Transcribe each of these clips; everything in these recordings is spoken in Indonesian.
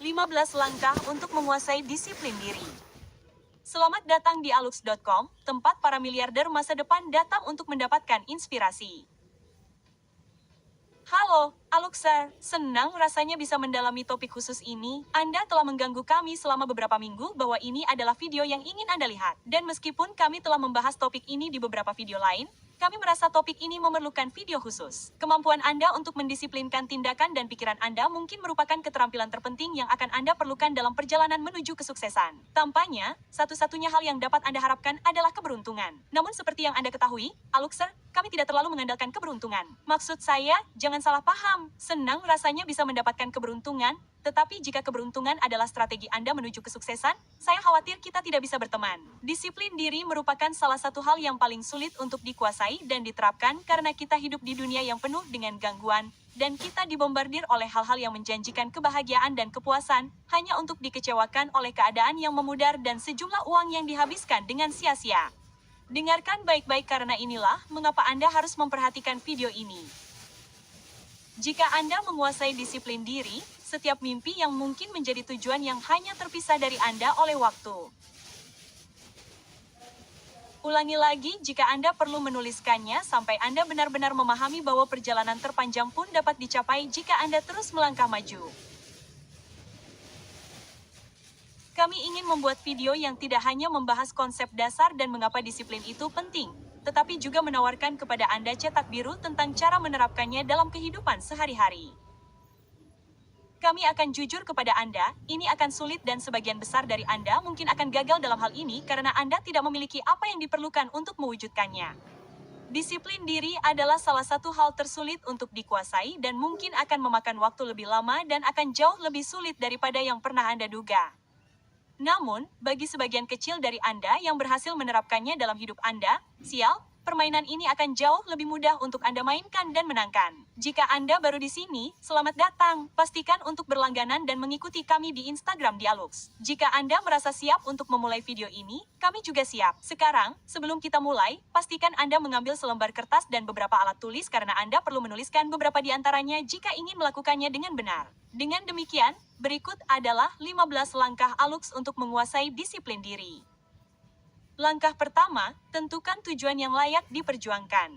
15 langkah untuk menguasai disiplin diri. Selamat datang di alux.com, tempat para miliarder masa depan datang untuk mendapatkan inspirasi. Halo, Aluxer. Senang rasanya bisa mendalami topik khusus ini. Anda telah mengganggu kami selama beberapa minggu bahwa ini adalah video yang ingin Anda lihat. Dan meskipun kami telah membahas topik ini di beberapa video lain, kami merasa topik ini memerlukan video khusus. Kemampuan Anda untuk mendisiplinkan tindakan dan pikiran Anda mungkin merupakan keterampilan terpenting yang akan Anda perlukan dalam perjalanan menuju kesuksesan. Tampaknya, satu-satunya hal yang dapat Anda harapkan adalah keberuntungan. Namun seperti yang Anda ketahui, Aluxer, kami tidak terlalu mengandalkan keberuntungan. Maksud saya, jangan salah paham. Senang rasanya bisa mendapatkan keberuntungan, tetapi jika keberuntungan adalah strategi Anda menuju kesuksesan, saya khawatir kita tidak bisa berteman. Disiplin diri merupakan salah satu hal yang paling sulit untuk dikuasai dan diterapkan karena kita hidup di dunia yang penuh dengan gangguan, dan kita dibombardir oleh hal-hal yang menjanjikan kebahagiaan dan kepuasan, hanya untuk dikecewakan oleh keadaan yang memudar dan sejumlah uang yang dihabiskan dengan sia-sia. Dengarkan baik-baik karena inilah mengapa Anda harus memperhatikan video ini. Jika Anda menguasai disiplin diri, setiap mimpi yang mungkin menjadi tujuan yang hanya terpisah dari Anda oleh waktu. Ulangi lagi jika Anda perlu menuliskannya sampai Anda benar-benar memahami bahwa perjalanan terpanjang pun dapat dicapai jika Anda terus melangkah maju. Kami ingin membuat video yang tidak hanya membahas konsep dasar dan mengapa disiplin itu penting, tetapi juga menawarkan kepada Anda cetak biru tentang cara menerapkannya dalam kehidupan sehari-hari. Kami akan jujur kepada Anda, ini akan sulit dan sebagian besar dari Anda mungkin akan gagal dalam hal ini karena Anda tidak memiliki apa yang diperlukan untuk mewujudkannya. Disiplin diri adalah salah satu hal tersulit untuk dikuasai dan mungkin akan memakan waktu lebih lama dan akan jauh lebih sulit daripada yang pernah Anda duga. Namun, bagi sebagian kecil dari Anda yang berhasil menerapkannya dalam hidup Anda, permainan ini akan jauh lebih mudah untuk Anda mainkan dan menangkan. Jika Anda baru di sini, selamat datang. Pastikan untuk berlangganan dan mengikuti kami di Instagram di Alux. Jika Anda merasa siap untuk memulai video ini, kami juga siap. Sekarang, sebelum kita mulai, pastikan Anda mengambil selembar kertas dan beberapa alat tulis karena Anda perlu menuliskan beberapa di antaranya jika ingin melakukannya dengan benar. Dengan demikian, berikut adalah 15 langkah Alux untuk menguasai disiplin diri. Langkah pertama, tentukan tujuan yang layak diperjuangkan.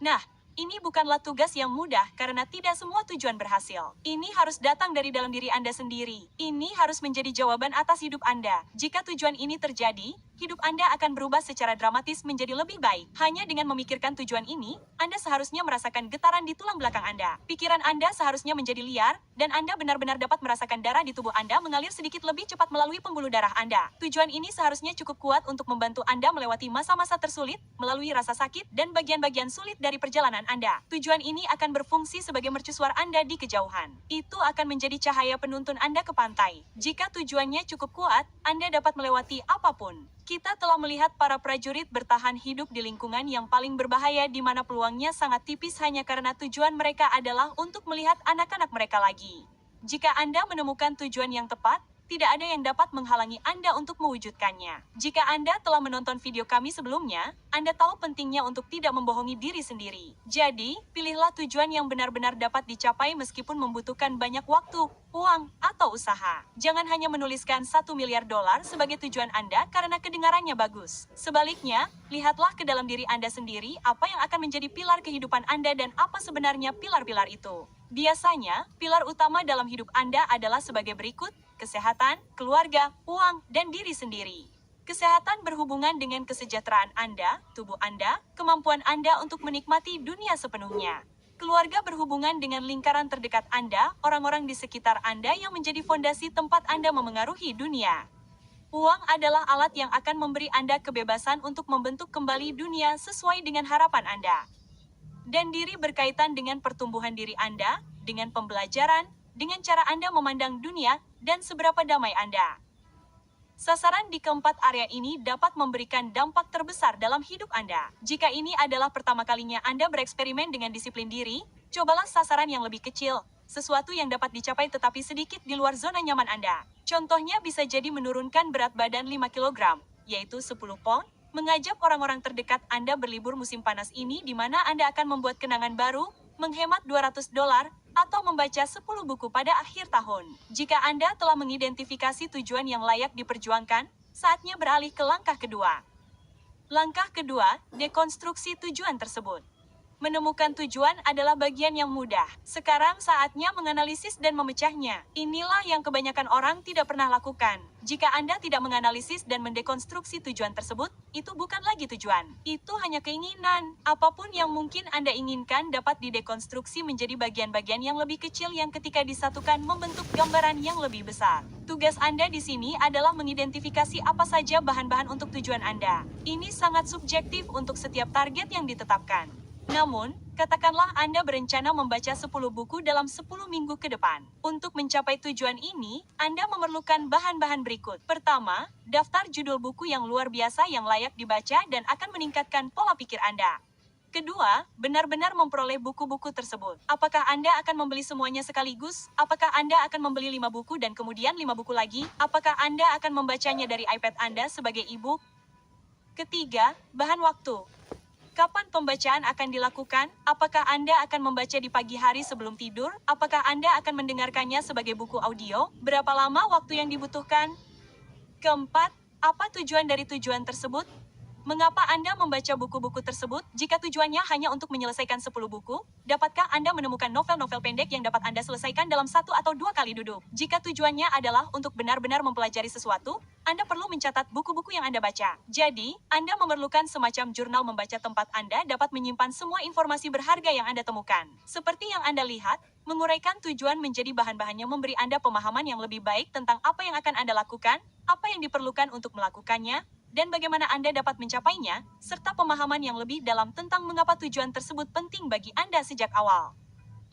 Nah, ini bukanlah tugas yang mudah karena tidak semua tujuan berhasil. Ini harus datang dari dalam diri Anda sendiri. Ini harus menjadi jawaban atas hidup Anda. Jika tujuan ini terjadi, hidup Anda akan berubah secara dramatis menjadi lebih baik. Hanya dengan memikirkan tujuan ini, Anda seharusnya merasakan getaran di tulang belakang Anda. Pikiran Anda seharusnya menjadi liar, dan Anda benar-benar dapat merasakan darah di tubuh Anda mengalir sedikit lebih cepat melalui pembuluh darah Anda. Tujuan ini seharusnya cukup kuat untuk membantu Anda melewati masa-masa tersulit, melalui rasa sakit, dan bagian-bagian sulit dari perjalanan Anda. Tujuan ini akan berfungsi sebagai mercusuar Anda di kejauhan. Itu akan menjadi cahaya penuntun Anda ke pantai. Jika tujuannya cukup kuat, Anda dapat melewati apapun. Kita telah melihat para prajurit bertahan hidup di lingkungan yang paling berbahaya di mana peluangnya sangat tipis hanya karena tujuan mereka adalah untuk melihat anak-anak mereka lagi. Jika Anda menemukan tujuan yang tepat, tidak ada yang dapat menghalangi Anda untuk mewujudkannya. Jika Anda telah menonton video kami sebelumnya, Anda tahu pentingnya untuk tidak membohongi diri sendiri. Jadi, pilihlah tujuan yang benar-benar dapat dicapai meskipun membutuhkan banyak waktu, uang, atau usaha. Jangan hanya menuliskan $1 miliar sebagai tujuan Anda karena kedengarannya bagus. Sebaliknya, lihatlah ke dalam diri Anda sendiri apa yang akan menjadi pilar kehidupan Anda dan apa sebenarnya pilar-pilar itu. Biasanya, pilar utama dalam hidup Anda adalah sebagai berikut: kesehatan, keluarga, uang, dan diri sendiri. Kesehatan berhubungan dengan kesejahteraan Anda, tubuh Anda, kemampuan Anda untuk menikmati dunia sepenuhnya. Keluarga berhubungan dengan lingkaran terdekat Anda, orang-orang di sekitar Anda yang menjadi fondasi tempat Anda memengaruhi dunia. Uang adalah alat yang akan memberi Anda kebebasan untuk membentuk kembali dunia sesuai dengan harapan Anda. Dan diri berkaitan dengan pertumbuhan diri Anda, dengan pembelajaran, dengan cara Anda memandang dunia, dan seberapa damai Anda. Sasaran di keempat area ini dapat memberikan dampak terbesar dalam hidup Anda. Jika ini adalah pertama kalinya Anda bereksperimen dengan disiplin diri, cobalah sasaran yang lebih kecil, sesuatu yang dapat dicapai tetapi sedikit di luar zona nyaman Anda. Contohnya bisa jadi menurunkan berat badan 5 kg, yaitu 10 pound, mengajak orang-orang terdekat Anda berlibur musim panas ini di mana Anda akan membuat kenangan baru, menghemat $200, atau membaca 10 buku pada akhir tahun. Jika Anda telah mengidentifikasi tujuan yang layak diperjuangkan, saatnya beralih ke langkah kedua. Langkah kedua, dekonstruksi tujuan tersebut. Menemukan tujuan adalah bagian yang mudah. Sekarang saatnya menganalisis dan memecahnya. Inilah yang kebanyakan orang tidak pernah lakukan. Jika Anda tidak menganalisis dan mendekonstruksi tujuan tersebut, itu bukan lagi tujuan. Itu hanya keinginan. Apapun yang mungkin Anda inginkan dapat didekonstruksi menjadi bagian-bagian yang lebih kecil yang ketika disatukan membentuk gambaran yang lebih besar. Tugas Anda di sini adalah mengidentifikasi apa saja bahan-bahan untuk tujuan Anda. Ini sangat subjektif untuk setiap target yang ditetapkan. Namun, katakanlah Anda berencana membaca 10 buku dalam 10 minggu ke depan. Untuk mencapai tujuan ini, Anda memerlukan bahan-bahan berikut. Pertama, daftar judul buku yang luar biasa yang layak dibaca dan akan meningkatkan pola pikir Anda. Kedua, benar-benar memperoleh buku-buku tersebut. Apakah Anda akan membeli semuanya sekaligus? Apakah Anda akan membeli 5 buku dan kemudian 5 buku lagi? Apakah Anda akan membacanya dari iPad Anda sebagai e-book? Ketiga, bahan waktu. Kapan pembacaan akan dilakukan? Apakah Anda akan membaca di pagi hari sebelum tidur? Apakah Anda akan mendengarkannya sebagai buku audio? Berapa lama waktu yang dibutuhkan? Keempat, apa tujuan dari tujuan tersebut? Mengapa Anda membaca buku-buku tersebut? Jika tujuannya hanya untuk menyelesaikan 10 buku, dapatkah Anda menemukan novel-novel pendek yang dapat Anda selesaikan dalam 1 atau 2 kali duduk? Jika tujuannya adalah untuk benar-benar mempelajari sesuatu, Anda perlu mencatat buku-buku yang Anda baca. Jadi, Anda memerlukan semacam jurnal membaca tempat Anda dapat menyimpan semua informasi berharga yang Anda temukan. Seperti yang Anda lihat, menguraikan tujuan menjadi bahan-bahannya memberi Anda pemahaman yang lebih baik tentang apa yang akan Anda lakukan, apa yang diperlukan untuk melakukannya, dan bagaimana Anda dapat mencapainya, serta pemahaman yang lebih dalam tentang mengapa tujuan tersebut penting bagi Anda sejak awal.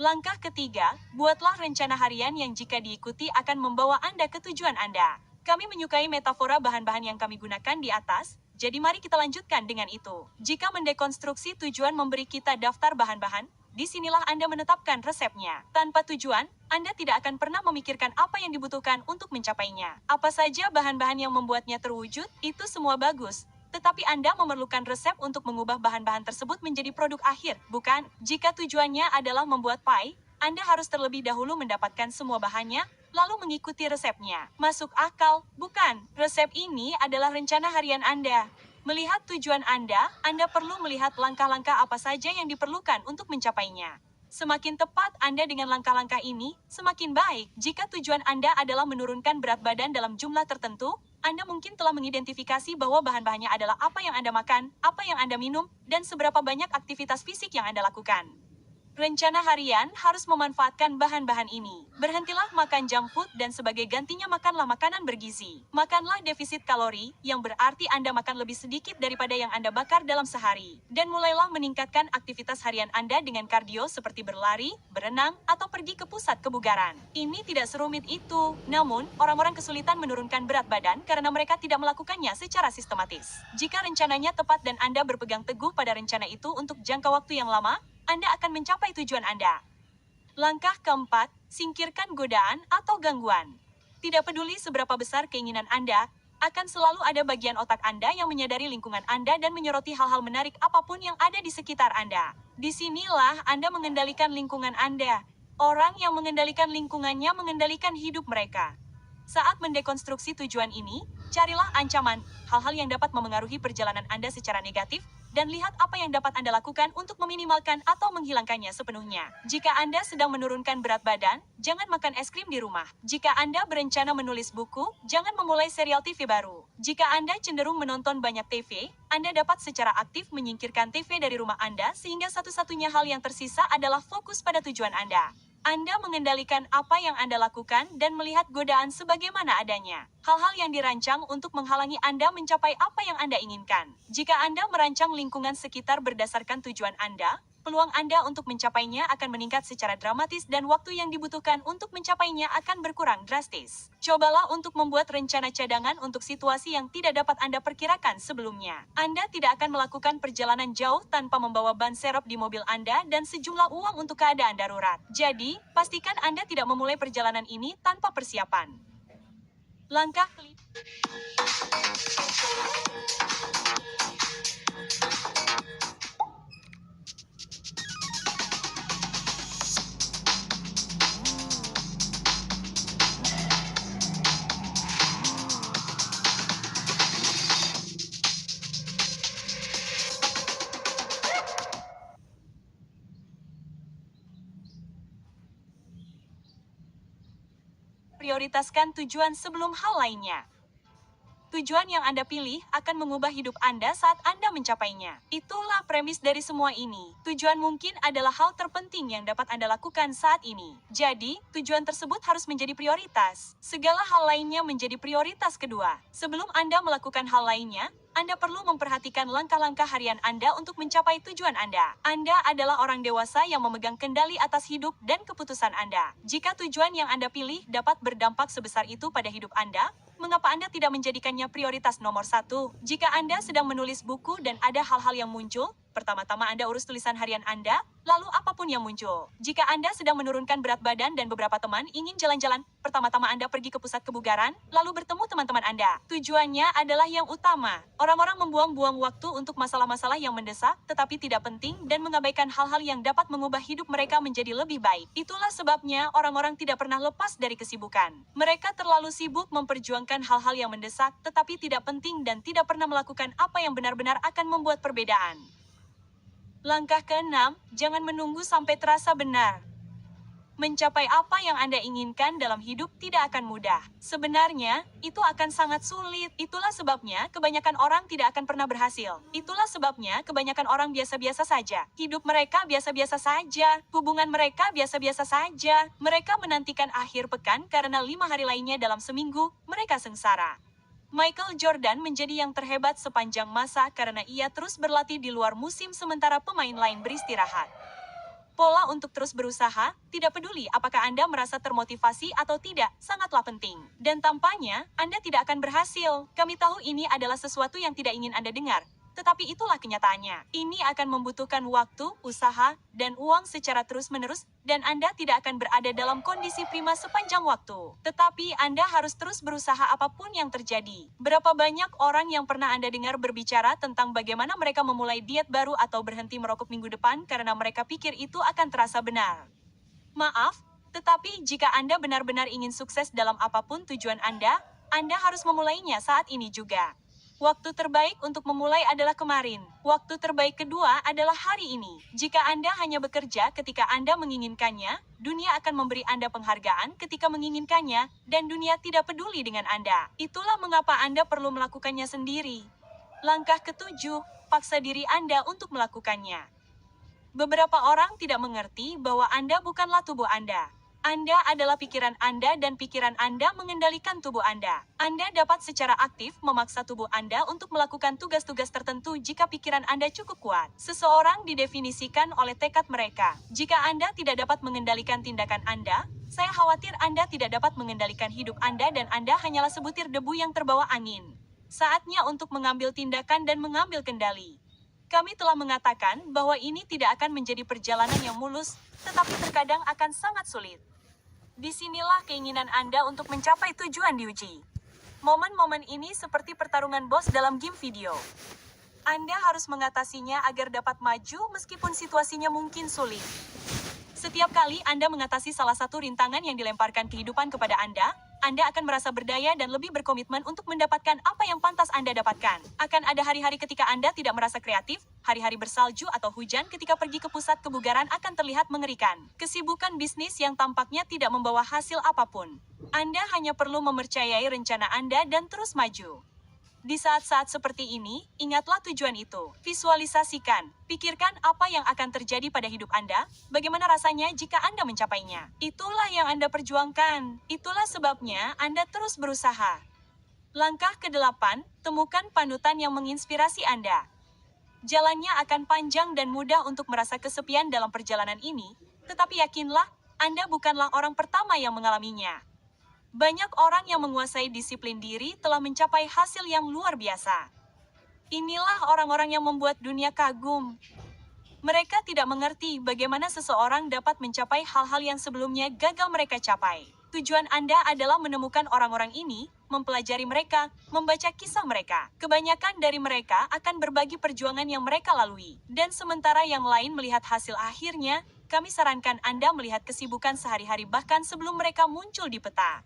Langkah ketiga, buatlah rencana harian yang jika diikuti akan membawa Anda ke tujuan Anda. Kami menyukai metafora bahan-bahan yang kami gunakan di atas, jadi mari kita lanjutkan dengan itu. Jika mendekonstruksi tujuan memberi kita daftar bahan-bahan, disinilah Anda menetapkan resepnya. Tanpa tujuan, Anda tidak akan pernah memikirkan apa yang dibutuhkan untuk mencapainya. Apa saja bahan-bahan yang membuatnya terwujud, itu semua bagus. Tetapi Anda memerlukan resep untuk mengubah bahan-bahan tersebut menjadi produk akhir, bukan? Jika tujuannya adalah membuat pie, Anda harus terlebih dahulu mendapatkan semua bahannya, lalu mengikuti resepnya. Masuk akal, bukan? Resep ini adalah rencana harian Anda. Melihat tujuan Anda perlu melihat langkah-langkah apa saja yang diperlukan untuk mencapainya. Semakin tepat Anda dengan langkah-langkah ini, semakin baik. Jika tujuan Anda adalah menurunkan berat badan dalam jumlah tertentu, Anda mungkin telah mengidentifikasi bahwa bahan-bahannya adalah apa yang Anda makan, apa yang Anda minum, dan seberapa banyak aktivitas fisik yang Anda lakukan. Rencana harian harus memanfaatkan bahan-bahan ini. Berhentilah makan junk food dan sebagai gantinya makanlah makanan bergizi. Makanlah defisit kalori, yang berarti Anda makan lebih sedikit daripada yang Anda bakar dalam sehari. Dan mulailah meningkatkan aktivitas harian Anda dengan kardio seperti berlari, berenang, atau pergi ke pusat kebugaran. Ini tidak serumit itu. Namun, orang-orang kesulitan menurunkan berat badan karena mereka tidak melakukannya secara sistematis. Jika rencananya tepat dan Anda berpegang teguh pada rencana itu untuk jangka waktu yang lama, Anda akan mencapai tujuan Anda. Langkah keempat, singkirkan godaan atau gangguan. Tidak peduli seberapa besar keinginan Anda, akan selalu ada bagian otak Anda yang menyadari lingkungan Anda dan menyoroti hal-hal menarik apapun yang ada di sekitar Anda. Disinilah Anda mengendalikan lingkungan Anda. Orang yang mengendalikan lingkungannya mengendalikan hidup mereka. Saat mendekonstruksi tujuan ini, carilah ancaman, hal-hal yang dapat memengaruhi perjalanan Anda secara negatif, dan lihat apa yang dapat Anda lakukan untuk meminimalkan atau menghilangkannya sepenuhnya. Jika Anda sedang menurunkan berat badan, jangan makan es krim di rumah. Jika Anda berencana menulis buku, jangan memulai serial TV baru. Jika Anda cenderung menonton banyak TV, Anda dapat secara aktif menyingkirkan TV dari rumah Anda sehingga satu-satunya hal yang tersisa adalah fokus pada tujuan Anda. Anda mengendalikan apa yang Anda lakukan dan melihat godaan sebagaimana adanya. Hal-hal yang dirancang untuk menghalangi Anda mencapai apa yang Anda inginkan. Jika Anda merancang lingkungan sekitar berdasarkan tujuan Anda, peluang Anda untuk mencapainya akan meningkat secara dramatis dan waktu yang dibutuhkan untuk mencapainya akan berkurang drastis. Cobalah untuk membuat rencana cadangan untuk situasi yang tidak dapat Anda perkirakan sebelumnya. Anda tidak akan melakukan perjalanan jauh tanpa membawa ban serep di mobil Anda dan sejumlah uang untuk keadaan darurat. Jadi, pastikan Anda tidak memulai perjalanan ini tanpa persiapan. Langkah kelima. memprioritaskan tujuan sebelum hal lainnya. Tujuan yang Anda pilih akan mengubah hidup Anda saat Anda mencapainya. Itulah premis dari semua ini. Tujuan mungkin adalah hal terpenting yang dapat Anda lakukan saat ini. Jadi, tujuan tersebut harus menjadi prioritas. Segala hal lainnya menjadi prioritas kedua. Sebelum Anda melakukan hal lainnya, Anda perlu memperhatikan langkah-langkah harian Anda untuk mencapai tujuan Anda. Anda adalah orang dewasa yang memegang kendali atas hidup dan keputusan Anda. Jika tujuan yang Anda pilih dapat berdampak sebesar itu pada hidup Anda, mengapa Anda tidak menjadikannya prioritas nomor satu? Jika Anda sedang menulis buku dan ada hal-hal yang muncul, pertama-tama Anda urus tulisan harian Anda, lalu apapun yang muncul. Jika Anda sedang menurunkan berat badan dan beberapa teman ingin jalan-jalan, pertama-tama Anda pergi ke pusat kebugaran, lalu bertemu teman-teman Anda. Tujuannya adalah yang utama. Orang-orang membuang-buang waktu untuk masalah-masalah yang mendesak, tetapi tidak penting dan mengabaikan hal-hal yang dapat mengubah hidup mereka menjadi lebih baik. Itulah sebabnya orang-orang tidak pernah lepas dari kesibukan. Mereka terlalu sibuk memperjuangkan hal-hal yang mendesak, tetapi tidak penting dan tidak pernah melakukan apa yang benar-benar akan membuat perbedaan. Langkah ke-6, jangan menunggu sampai terasa benar. Mencapai apa yang Anda inginkan dalam hidup tidak akan mudah. Sebenarnya, itu akan sangat sulit. Itulah sebabnya kebanyakan orang tidak akan pernah berhasil. Itulah sebabnya kebanyakan orang biasa-biasa saja. Hidup mereka biasa-biasa saja. Hubungan mereka biasa-biasa saja. Mereka menantikan akhir pekan karena 5 hari lainnya dalam seminggu, mereka sengsara. Michael Jordan menjadi yang terhebat sepanjang masa karena ia terus berlatih di luar musim sementara pemain lain beristirahat. Pola untuk terus berusaha, tidak peduli apakah Anda merasa termotivasi atau tidak, sangatlah penting. Dan tampaknya, Anda tidak akan berhasil. Kami tahu ini adalah sesuatu yang tidak ingin Anda dengar. Tetapi itulah kenyataannya. Ini akan membutuhkan waktu, usaha, dan uang secara terus-menerus, dan Anda tidak akan berada dalam kondisi prima sepanjang waktu. Tetapi Anda harus terus berusaha apapun yang terjadi. Berapa banyak orang yang pernah Anda dengar berbicara tentang bagaimana mereka memulai diet baru atau berhenti merokok minggu depan karena mereka pikir itu akan terasa benar. Maaf, tetapi jika Anda benar-benar ingin sukses dalam apapun tujuan Anda harus memulainya saat ini juga. Waktu terbaik untuk memulai adalah kemarin. Waktu terbaik kedua adalah hari ini. Jika Anda hanya bekerja ketika Anda menginginkannya, dunia akan memberi Anda penghargaan ketika menginginkannya, dan dunia tidak peduli dengan Anda. Itulah mengapa Anda perlu melakukannya sendiri. Langkah ke-7, paksa diri Anda untuk melakukannya. Beberapa orang tidak mengerti bahwa Anda bukanlah tubuh Anda. Anda adalah pikiran Anda dan pikiran Anda mengendalikan tubuh Anda. Anda dapat secara aktif memaksa tubuh Anda untuk melakukan tugas-tugas tertentu jika pikiran Anda cukup kuat. Seseorang didefinisikan oleh tekad mereka. Jika Anda tidak dapat mengendalikan tindakan Anda, saya khawatir Anda tidak dapat mengendalikan hidup Anda dan Anda hanyalah sebutir debu yang terbawa angin. Saatnya untuk mengambil tindakan dan mengambil kendali. Kami telah mengatakan bahwa ini tidak akan menjadi perjalanan yang mulus, tetapi terkadang akan sangat sulit. Disinilah keinginan Anda untuk mencapai tujuan diuji. Momen-momen ini seperti pertarungan bos dalam game video. Anda harus mengatasinya agar dapat maju meskipun situasinya mungkin sulit. Setiap kali Anda mengatasi salah satu rintangan yang dilemparkan kehidupan kepada Anda akan merasa berdaya dan lebih berkomitmen untuk mendapatkan apa yang pantas Anda dapatkan. Akan ada hari-hari ketika Anda tidak merasa kreatif, hari-hari bersalju atau hujan ketika pergi ke pusat kebugaran akan terlihat mengerikan. Kesibukan bisnis yang tampaknya tidak membawa hasil apapun. Anda hanya perlu mempercayai rencana Anda dan terus maju. Di saat-saat seperti ini, ingatlah tujuan itu. Visualisasikan. Pikirkan apa yang akan terjadi pada hidup Anda, bagaimana rasanya jika Anda mencapainya. Itulah yang Anda perjuangkan. Itulah sebabnya Anda terus berusaha. Langkah ke-8, temukan panutan yang menginspirasi Anda. Jalannya akan panjang dan mudah untuk merasa kesepian dalam perjalanan ini, tetapi yakinlah, Anda bukanlah orang pertama yang mengalaminya. Banyak orang yang menguasai disiplin diri telah mencapai hasil yang luar biasa. Inilah orang-orang yang membuat dunia kagum. Mereka tidak mengerti bagaimana seseorang dapat mencapai hal-hal yang sebelumnya gagal mereka capai. Tujuan Anda adalah menemukan orang-orang ini, mempelajari mereka, membaca kisah mereka. Kebanyakan dari mereka akan berbagi perjuangan yang mereka lalui. Dan sementara yang lain melihat hasil akhirnya, kami sarankan Anda melihat kesibukan sehari-hari bahkan sebelum mereka muncul di peta.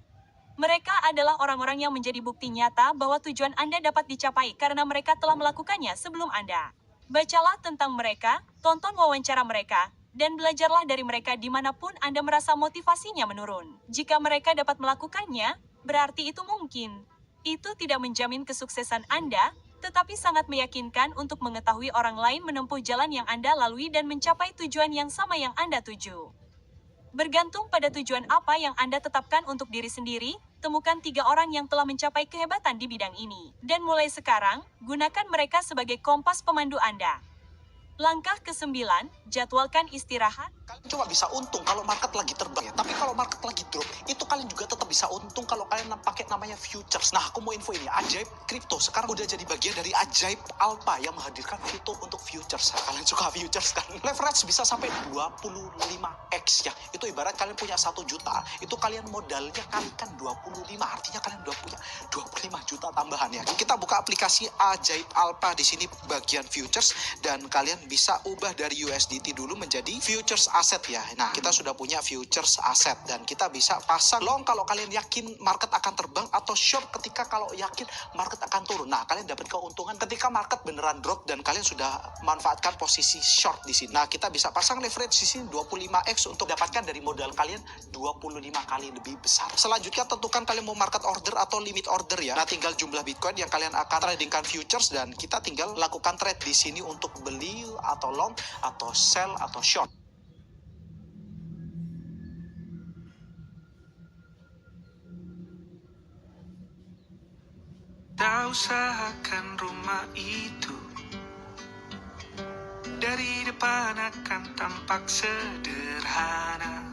Mereka adalah orang-orang yang menjadi bukti nyata bahwa tujuan Anda dapat dicapai karena mereka telah melakukannya sebelum Anda. Bacalah tentang mereka, tonton wawancara mereka, dan belajarlah dari mereka dimanapun Anda merasa motivasinya menurun. Jika mereka dapat melakukannya, berarti itu mungkin. Itu tidak menjamin kesuksesan Anda, tetapi sangat meyakinkan untuk mengetahui orang lain menempuh jalan yang Anda lalui dan mencapai tujuan yang sama yang Anda tuju. Bergantung pada tujuan apa yang Anda tetapkan untuk diri sendiri, temukan 3 orang yang telah mencapai kehebatan di bidang ini. Dan mulai sekarang, gunakan mereka sebagai kompas pemandu Anda. Langkah ke-9, jadwalkan istirahat. Kalian cuma bisa untung kalau market lagi terbang ya. Tapi kalau market lagi drop, itu kalian juga tetap bisa untung kalau kalian pakai namanya futures. Nah, aku mau info ini. Ajaib Crypto sekarang udah jadi bagian dari Ajaib Alpha yang menghadirkan fitur untuk futures. Kalian suka futures kan? Leverage bisa sampai 25x ya. Itu ibarat kalian punya 1 juta. Itu kalian modalnya kalikan 25. Artinya kalian udah punya 25 juta tambahan ya. Kita buka aplikasi Ajaib Alpha di sini bagian futures dan kalian bisa ubah dari USDT dulu menjadi futures aset ya. Nah, kita sudah punya futures aset dan kita bisa pasang long kalau kalian yakin market akan terbang atau short ketika kalau yakin market akan turun. Nah, kalian dapat keuntungan ketika market beneran drop dan kalian sudah manfaatkan posisi short di sini. Nah, kita bisa pasang leverage di sini 25x untuk dapatkan dari modal kalian 25 kali lebih besar. Selanjutnya tentukan kalian mau market order atau limit order ya. Nah, tinggal jumlah Bitcoin yang kalian akan tradingkan futures dan kita tinggal lakukan trade di sini untuk beli atau long atau sell atau short. Kita usahakan rumah itu dari depan akan tampak sederhana,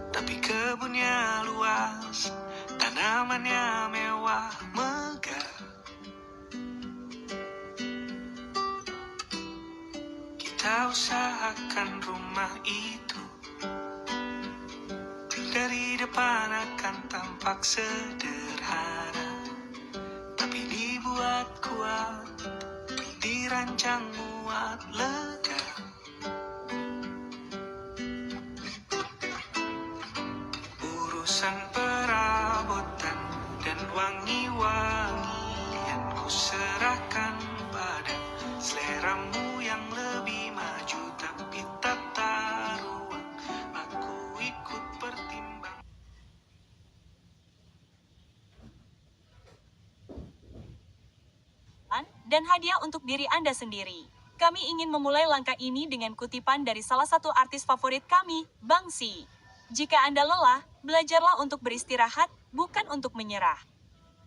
tapi kebunnya luas, tanamannya mewah, megah. Kita usahakan rumah itu dari depan akan tampak sederhana, tapi dibuat kuat, dirancang muat lega. Urusan perabotan dan wangi-wangian ku serahkan pada seleramu yang lebih maju, tapi tata ruang aku ikut pertimbang. Dan hadiah untuk diri Anda sendiri. Kami ingin memulai langkah ini dengan kutipan dari salah satu artis favorit kami, Banksy. Jika Anda lelah, belajarlah untuk beristirahat, bukan untuk menyerah.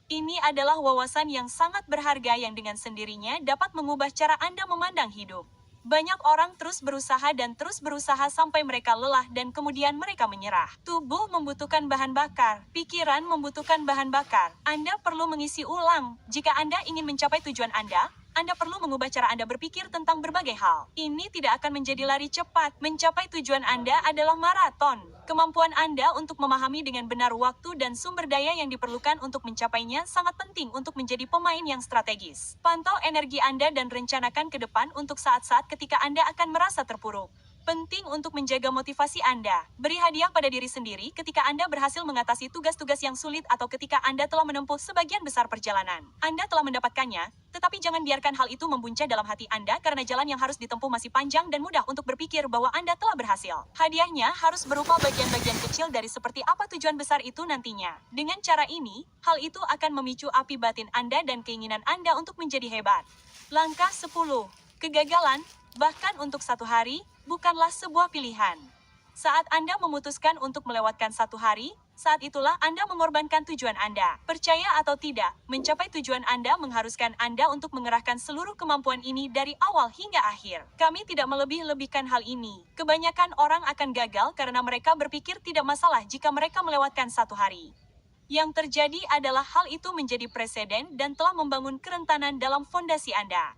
Ini adalah wawasan yang sangat berharga yang dengan sendirinya dapat mengubah cara Anda memandang hidup. Banyak orang terus berusaha dan terus berusaha sampai mereka lelah dan kemudian mereka menyerah. Tubuh membutuhkan bahan bakar, pikiran membutuhkan bahan bakar. Anda perlu mengisi ulang. Jika Anda ingin mencapai tujuan Anda perlu mengubah cara Anda berpikir tentang berbagai hal. Ini tidak akan menjadi lari cepat. Mencapai tujuan Anda adalah maraton. Kemampuan Anda untuk memahami dengan benar waktu dan sumber daya yang diperlukan untuk mencapainya sangat penting untuk menjadi pemain yang strategis. Pantau energi Anda dan rencanakan ke depan untuk saat-saat ketika Anda akan merasa terpuruk. Penting untuk menjaga motivasi Anda. Beri hadiah pada diri sendiri ketika Anda berhasil mengatasi tugas-tugas yang sulit atau ketika Anda telah menempuh sebagian besar perjalanan. Anda telah mendapatkannya, tetapi jangan biarkan hal itu membuncah dalam hati Anda karena jalan yang harus ditempuh masih panjang dan mudah untuk berpikir bahwa Anda telah berhasil. Hadiahnya harus berupa bagian-bagian kecil dari seperti apa tujuan besar itu nantinya. Dengan cara ini, hal itu akan memicu api batin Anda dan keinginan Anda untuk menjadi hebat. Langkah 10. Kegagalan, bahkan untuk 1 hari, bukanlah sebuah pilihan. Saat Anda memutuskan untuk melewatkan 1 hari, saat itulah Anda mengorbankan tujuan Anda. Percaya atau tidak, mencapai tujuan Anda mengharuskan Anda untuk mengerahkan seluruh kemampuan ini dari awal hingga akhir. Kami tidak melebih-lebihkan hal ini. Kebanyakan orang akan gagal karena mereka berpikir tidak masalah jika mereka melewatkan 1 hari. Yang terjadi adalah hal itu menjadi preseden dan telah membangun kerentanan dalam fondasi Anda.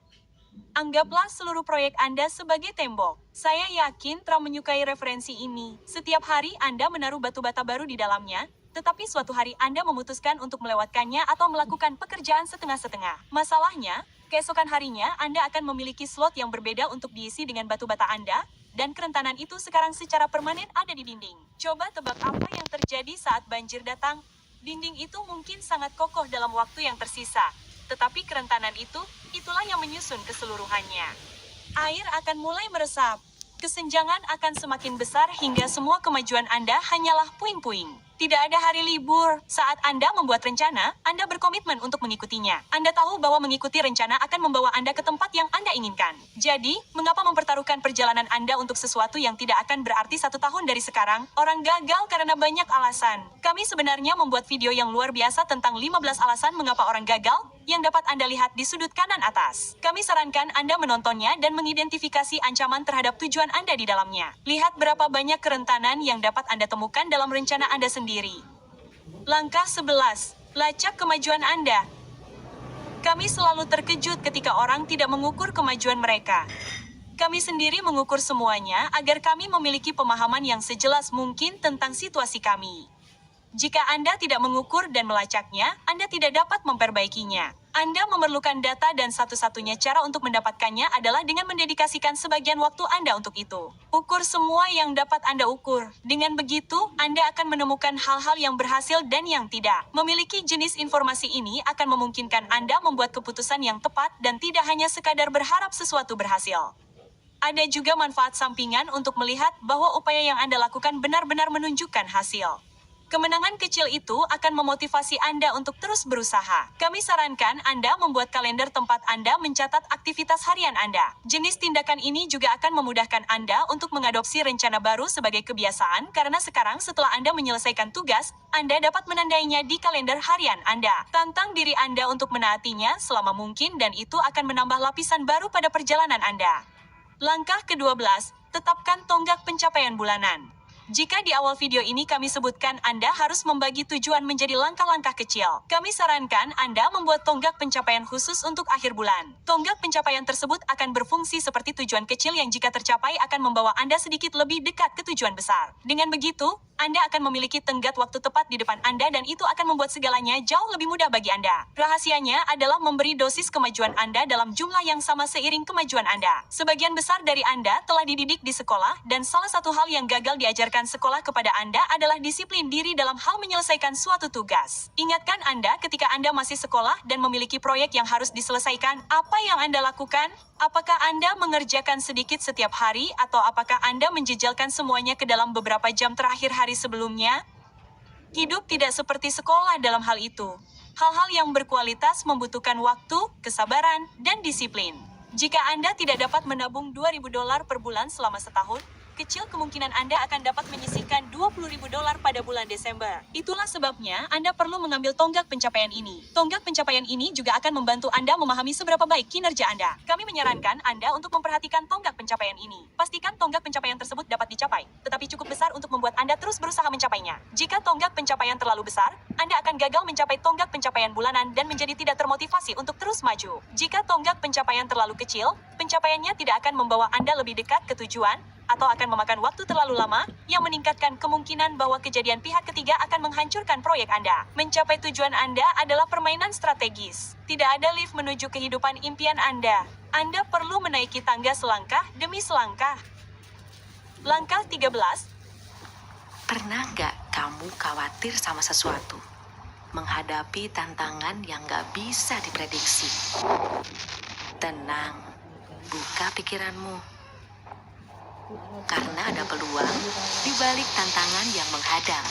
Anggaplah seluruh proyek Anda sebagai tembok. Saya yakin Trump menyukai referensi ini. Setiap hari Anda menaruh batu bata baru di dalamnya, tetapi suatu hari Anda memutuskan untuk melewatkannya atau melakukan pekerjaan setengah-setengah. Masalahnya, keesokan harinya Anda akan memiliki slot yang berbeda untuk diisi dengan batu bata Anda, dan kerentanan itu sekarang secara permanen ada di dinding. Coba tebak apa yang terjadi saat banjir datang? Dinding itu mungkin sangat kokoh dalam waktu yang tersisa. Tetapi kerentanan itulah yang menyusun keseluruhannya. Air akan mulai meresap. Kesenjangan akan semakin besar hingga semua kemajuan Anda hanyalah puing-puing. Tidak ada hari libur. Saat Anda membuat rencana, Anda berkomitmen untuk mengikutinya. Anda tahu bahwa mengikuti rencana akan membawa Anda ke tempat yang Anda inginkan. Jadi, mengapa mempertaruhkan perjalanan Anda untuk sesuatu yang tidak akan berarti 1 tahun dari sekarang? Orang gagal karena banyak alasan. Kami sebenarnya membuat video yang luar biasa tentang 15 alasan mengapa orang gagal, yang dapat Anda lihat di sudut kanan atas. Kami sarankan Anda menontonnya dan mengidentifikasi ancaman terhadap tujuan Anda di dalamnya. Lihat berapa banyak kerentanan yang dapat Anda temukan dalam rencana Anda sendiri. Langkah 11. Lacak kemajuan Anda. Kami selalu terkejut ketika orang tidak mengukur kemajuan mereka. Kami sendiri mengukur semuanya agar kami memiliki pemahaman yang sejelas mungkin tentang situasi kami. Jika Anda tidak mengukur dan melacaknya, Anda tidak dapat memperbaikinya. Anda memerlukan data dan satu-satunya cara untuk mendapatkannya adalah dengan mendedikasikan sebagian waktu Anda untuk itu. Ukur semua yang dapat Anda ukur. Dengan begitu, Anda akan menemukan hal-hal yang berhasil dan yang tidak. Memiliki jenis informasi ini akan memungkinkan Anda membuat keputusan yang tepat dan tidak hanya sekadar berharap sesuatu berhasil. Ada juga manfaat sampingan untuk melihat bahwa upaya yang Anda lakukan benar-benar menunjukkan hasil. Kemenangan kecil itu akan memotivasi Anda untuk terus berusaha. Kami sarankan Anda membuat kalender tempat Anda mencatat aktivitas harian Anda. Jenis tindakan ini juga akan memudahkan Anda untuk mengadopsi rencana baru sebagai kebiasaan karena sekarang setelah Anda menyelesaikan tugas, Anda dapat menandainya di kalender harian Anda. Tantang diri Anda untuk menaatinya selama mungkin dan itu akan menambah lapisan baru pada perjalanan Anda. Langkah ke-12, tetapkan tonggak pencapaian bulanan. Jika di awal video ini kami sebutkan Anda harus membagi tujuan menjadi langkah-langkah kecil, kami sarankan Anda membuat tonggak pencapaian khusus untuk akhir bulan. Tonggak pencapaian tersebut akan berfungsi seperti tujuan kecil yang jika tercapai akan membawa Anda sedikit lebih dekat ke tujuan besar. Dengan begitu, Anda akan memiliki tenggat waktu tepat di depan Anda dan itu akan membuat segalanya jauh lebih mudah bagi Anda. Rahasianya adalah memberi dosis kemajuan Anda dalam jumlah yang sama seiring kemajuan Anda. Sebagian besar dari Anda telah dididik di sekolah dan salah satu hal yang gagal diajarkan sekolah kepada Anda adalah disiplin diri dalam hal menyelesaikan suatu tugas. Ingatkan Anda ketika Anda masih sekolah dan memiliki proyek yang harus diselesaikan, apa yang Anda lakukan? Apakah Anda mengerjakan sedikit setiap hari atau apakah Anda menjejalkan semuanya ke dalam beberapa jam terakhir hari sebelumnya? Hidup tidak seperti sekolah dalam hal itu. Hal-hal yang berkualitas membutuhkan waktu, kesabaran, dan disiplin. Jika Anda tidak dapat menabung $2.000 per bulan selama setahun, kecil kemungkinan Anda akan dapat menyisihkan $20.000 pada bulan Desember. Itulah sebabnya Anda perlu mengambil tonggak pencapaian ini. Tonggak pencapaian ini juga akan membantu Anda memahami seberapa baik kinerja Anda. Kami menyarankan Anda untuk memperhatikan tonggak pencapaian ini. Pastikan tonggak pencapaian tersebut dapat dicapai, tetapi cukup besar untuk membuat Anda terus berusaha mencapainya. Jika tonggak pencapaian terlalu besar, Anda akan gagal mencapai tonggak pencapaian bulanan dan menjadi tidak termotivasi untuk terus maju. Jika tonggak pencapaian terlalu kecil, pencapaiannya tidak akan membawa Anda lebih dekat ke tujuan, atau akan memakan waktu terlalu lama, yang meningkatkan kemungkinan bahwa kejadian pihak ketiga akan menghancurkan proyek Anda. Mencapai tujuan Anda adalah permainan strategis. Tidak ada lift menuju kehidupan impian Anda. Anda perlu menaiki tangga selangkah demi selangkah. Langkah 13. Pernah nggak kamu khawatir sama sesuatu? Menghadapi tantangan yang nggak bisa diprediksi. Tenang, buka pikiranmu. Karena ada peluang di balik tantangan yang menghadang.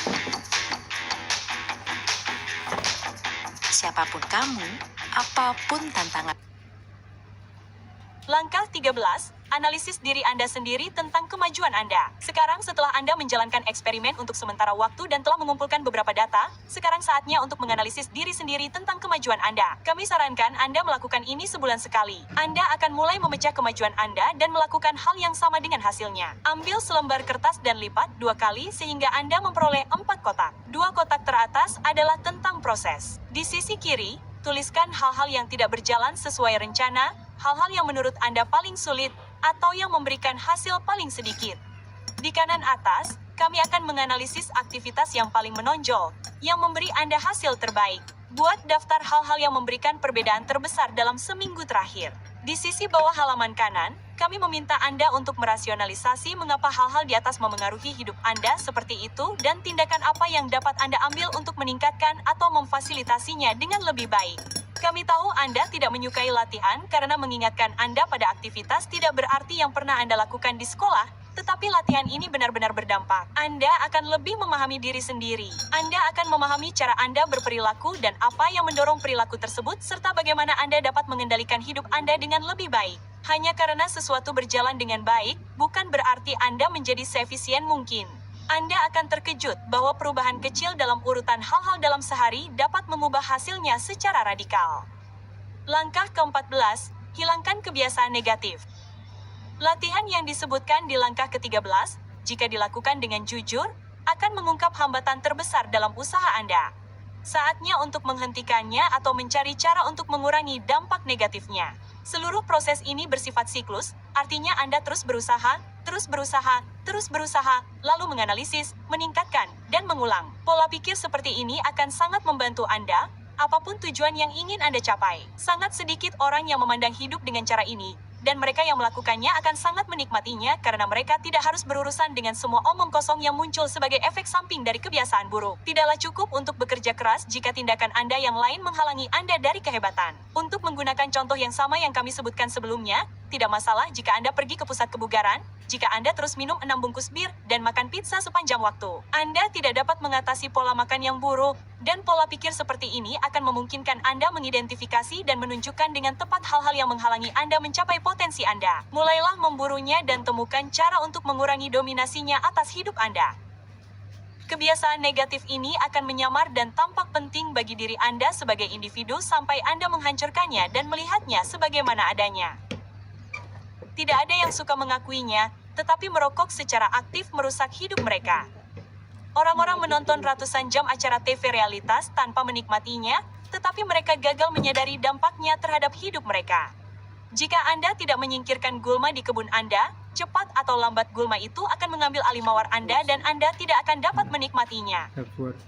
Siapapun kamu, apapun tantangan. Langkah 13, analisis diri Anda sendiri tentang kemajuan Anda. Sekarang setelah Anda menjalankan eksperimen untuk sementara waktu dan telah mengumpulkan beberapa data, sekarang saatnya untuk menganalisis diri sendiri tentang kemajuan Anda. Kami sarankan Anda melakukan ini sebulan sekali. Anda akan mulai memecah kemajuan Anda dan melakukan hal yang sama dengan hasilnya. Ambil selembar kertas dan lipat 2 kali sehingga Anda memperoleh 4 kotak. 2 kotak teratas adalah tentang proses. Di sisi kiri, tuliskan hal-hal yang tidak berjalan sesuai rencana, hal-hal yang menurut Anda paling sulit, atau yang memberikan hasil paling sedikit. Di kanan atas, kami akan menganalisis aktivitas yang paling menonjol, yang memberi Anda hasil terbaik. Buat daftar hal-hal yang memberikan perbedaan terbesar dalam seminggu terakhir. Di sisi bawah halaman kanan, kami meminta Anda untuk merasionalisasi mengapa hal-hal di atas memengaruhi hidup Anda seperti itu dan tindakan apa yang dapat Anda ambil untuk meningkatkan atau memfasilitasinya dengan lebih baik. Kami tahu Anda tidak menyukai latihan karena mengingatkan Anda pada aktivitas tidak berarti yang pernah Anda lakukan di sekolah, Tetapi latihan ini benar-benar berdampak. Anda akan lebih memahami diri sendiri. Anda akan memahami cara Anda berperilaku dan apa yang mendorong perilaku tersebut serta bagaimana Anda dapat mengendalikan hidup Anda dengan lebih baik. Hanya karena sesuatu berjalan dengan baik, bukan berarti Anda menjadi seefisien mungkin. Anda akan terkejut bahwa perubahan kecil dalam urutan hal-hal dalam sehari dapat mengubah hasilnya secara radikal. Langkah ke-14, hilangkan kebiasaan negatif. Latihan yang disebutkan di langkah ke-13, jika dilakukan dengan jujur, akan mengungkap hambatan terbesar dalam usaha Anda. Saatnya untuk menghentikannya atau mencari cara untuk mengurangi dampak negatifnya. Seluruh proses ini bersifat siklus, artinya Anda terus berusaha, lalu menganalisis, meningkatkan, dan mengulang. Pola pikir seperti ini akan sangat membantu Anda, apapun tujuan yang ingin Anda capai. Sangat sedikit orang yang memandang hidup dengan cara ini, dan mereka yang melakukannya akan sangat menikmatinya karena mereka tidak harus berurusan dengan semua omong kosong yang muncul sebagai efek samping dari kebiasaan buruk. Tidaklah cukup untuk bekerja keras jika tindakan Anda yang lain menghalangi Anda dari kehebatan. Untuk menggunakan contoh yang sama yang kami sebutkan sebelumnya, tidak masalah jika Anda pergi ke pusat kebugaran, jika Anda terus minum 6 bungkus bir dan makan pizza sepanjang waktu. Anda tidak dapat mengatasi pola makan yang buruk, dan pola pikir seperti ini akan memungkinkan Anda mengidentifikasi dan menunjukkan dengan tepat hal-hal yang menghalangi Anda mencapai potensi Anda. Mulailah memburunya dan temukan cara untuk mengurangi dominasinya atas hidup Anda. Kebiasaan negatif ini akan menyamar dan tampak penting bagi diri Anda sebagai individu sampai Anda menghancurkannya dan melihatnya sebagaimana adanya. Tidak ada yang suka mengakuinya, tetapi merokok secara aktif merusak hidup mereka. Orang-orang menonton ratusan jam acara TV realitas tanpa menikmatinya, tetapi mereka gagal menyadari dampaknya terhadap hidup mereka. Jika Anda tidak menyingkirkan gulma di kebun Anda, cepat atau lambat gulma itu akan mengambil alih mawar Anda dan Anda tidak akan dapat menikmatinya.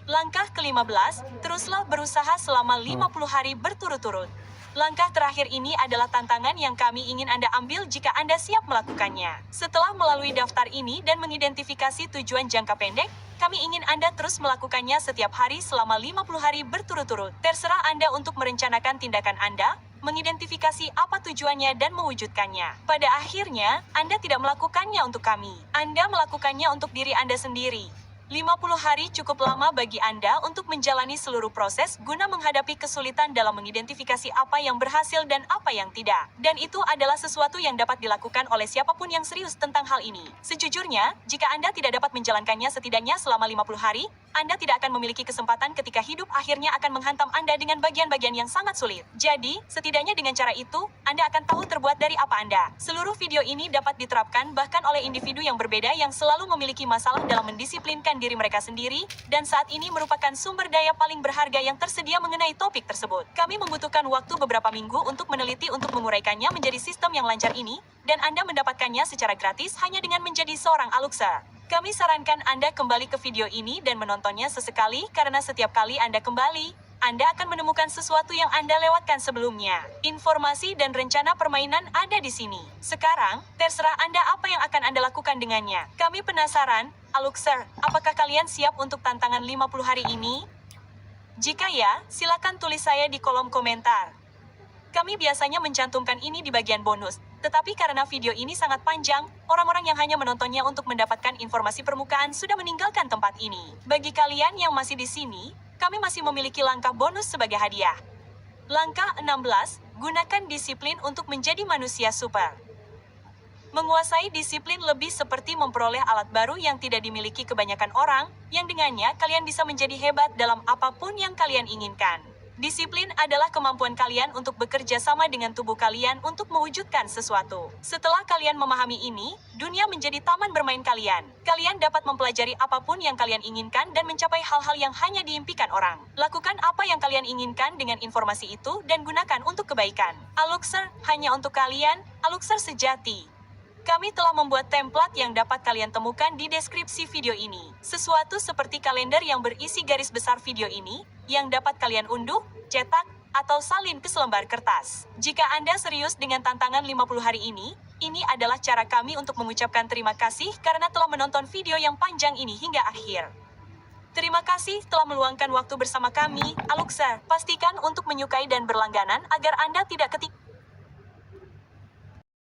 Langkah ke-15, teruslah berusaha selama 50 hari berturut-turut. Langkah terakhir ini adalah tantangan yang kami ingin Anda ambil jika Anda siap melakukannya. Setelah melalui daftar ini dan mengidentifikasi tujuan jangka pendek, kami ingin Anda terus melakukannya setiap hari selama 50 hari berturut-turut. Terserah Anda untuk merencanakan tindakan Anda, mengidentifikasi apa tujuannya dan mewujudkannya. Pada akhirnya, Anda tidak melakukannya untuk kami. Anda melakukannya untuk diri Anda sendiri. 50 hari cukup lama bagi Anda untuk menjalani seluruh proses guna menghadapi kesulitan dalam mengidentifikasi apa yang berhasil dan apa yang tidak. Dan itu adalah sesuatu yang dapat dilakukan oleh siapapun yang serius tentang hal ini. Sejujurnya, jika Anda tidak dapat menjalankannya setidaknya selama 50 hari, Anda tidak akan memiliki kesempatan ketika hidup akhirnya akan menghantam Anda dengan bagian-bagian yang sangat sulit. Jadi, setidaknya dengan cara itu, Anda akan tahu terbuat dari apa Anda. Seluruh video ini dapat diterapkan bahkan oleh individu yang berbeda yang selalu memiliki masalah dalam mendisiplinkan diri mereka sendiri, dan saat ini merupakan sumber daya paling berharga yang tersedia mengenai topik tersebut. Kami membutuhkan waktu beberapa minggu untuk meneliti untuk menguraikannya menjadi sistem yang lancar ini, dan Anda mendapatkannya secara gratis hanya dengan menjadi seorang Aluxer. Kami sarankan Anda kembali ke video ini dan menontonnya sesekali karena setiap kali Anda kembali, Anda akan menemukan sesuatu yang Anda lewatkan sebelumnya. Informasi dan rencana permainan ada di sini. Sekarang, terserah Anda apa yang akan Anda lakukan dengannya. Kami penasaran, Aluxer, apakah kalian siap untuk tantangan 50 hari ini? Jika ya, silakan tulis saya di kolom komentar. Kami biasanya mencantumkan ini di bagian bonus, tetapi karena video ini sangat panjang, orang-orang yang hanya menontonnya untuk mendapatkan informasi permukaan sudah meninggalkan tempat ini. Bagi kalian yang masih di sini, kami masih memiliki langkah bonus sebagai hadiah. Langkah 16, gunakan disiplin untuk menjadi manusia super. Menguasai disiplin lebih seperti memperoleh alat baru yang tidak dimiliki kebanyakan orang, yang dengannya kalian bisa menjadi hebat dalam apapun yang kalian inginkan. Disiplin adalah kemampuan kalian untuk bekerja sama dengan tubuh kalian untuk mewujudkan sesuatu. Setelah kalian memahami ini, dunia menjadi taman bermain kalian. Kalian dapat mempelajari apapun yang kalian inginkan dan mencapai hal-hal yang hanya diimpikan orang. Lakukan apa yang kalian inginkan dengan informasi itu dan gunakan untuk kebaikan. Aluxer, hanya untuk kalian, Aluxer sejati. Kami telah membuat template yang dapat kalian temukan di deskripsi video ini. Sesuatu seperti kalender yang berisi garis besar video ini, yang dapat kalian unduh, cetak, atau salin ke selembar kertas. Jika Anda serius dengan tantangan 50 hari ini adalah cara kami untuk mengucapkan terima kasih karena telah menonton video yang panjang ini hingga akhir. Terima kasih telah meluangkan waktu bersama kami, Aluxer. Pastikan untuk menyukai dan berlangganan agar Anda tidak ketik